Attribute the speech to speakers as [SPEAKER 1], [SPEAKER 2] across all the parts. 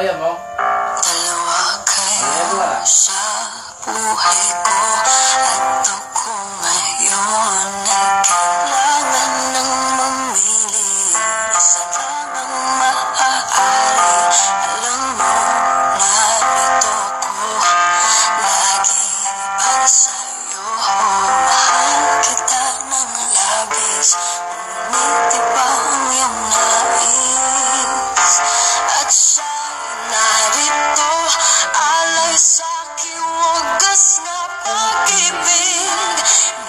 [SPEAKER 1] ayaw mo?
[SPEAKER 2] Dalawa kayo sa buhay ko at ako ngayon ay kailangan ng mamili. Isa lang ang maaari. Alam mo, narito ko lagi para sa'yo. Mahal kita ng labis, ngunit iba ang iyong nais. At siya'y narito, alay sa'king wagas na pag-ibig.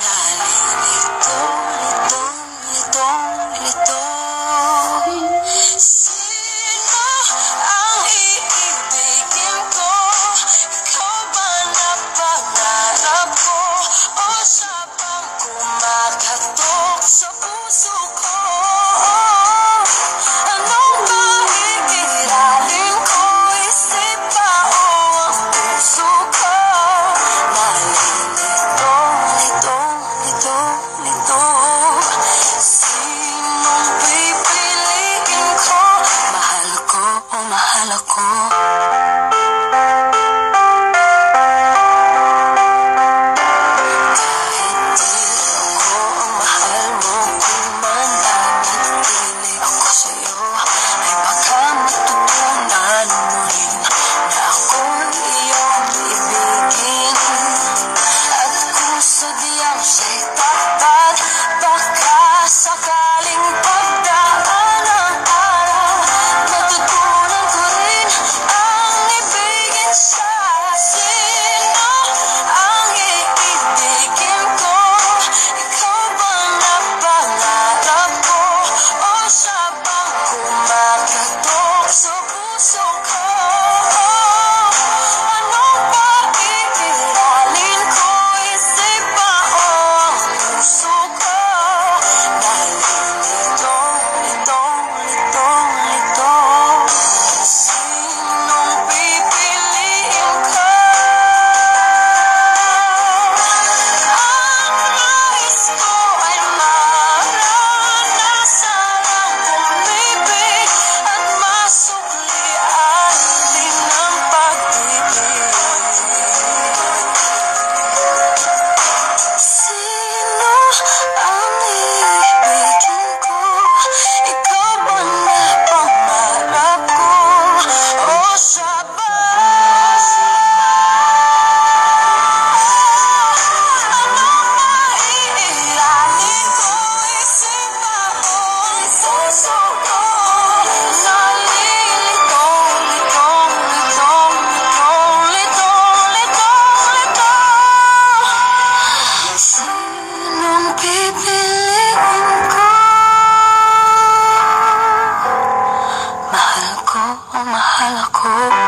[SPEAKER 2] Nalilito, lito. Sino ang iibigin ko? Ikaw ba na pangarap ko? O siya bang kumakatok sa puso ko? Anong ba iiralin ko? Isip ba o ang puso ko? Nalilito, lito. Sinong pipiliin ko? Mahal ko o mahal ako? Kahit di ako ang mahal mo, kung mananatili ako sa'yo, ay baka matutunan mo rin na ako'y iyong ibigin. At kung sadyang siya'y tapat, baka sakaling pagdaan ang araw, matutunan ko rin ang ibigin siya. Sino ang iibigin ko? Ikaw ba na pangarap ko? O siya bang kumakatok sa puso ko? Anong ba iiralin ko? Isip ba o ang puso ko? Nalilito, lito. Sinong pipiliin ko? Ang nais ko ay maranasan ang pumibig at masuklian din ang pag-ibig. Sino ang iibigin ko? Ikaw ba na pangarap ko? O siya ba? Anong maiiralin ko? Isip ba o ang puso ko? Nalilito, lito. Sinong pipiliin ko? Mahal ko o mahal ako?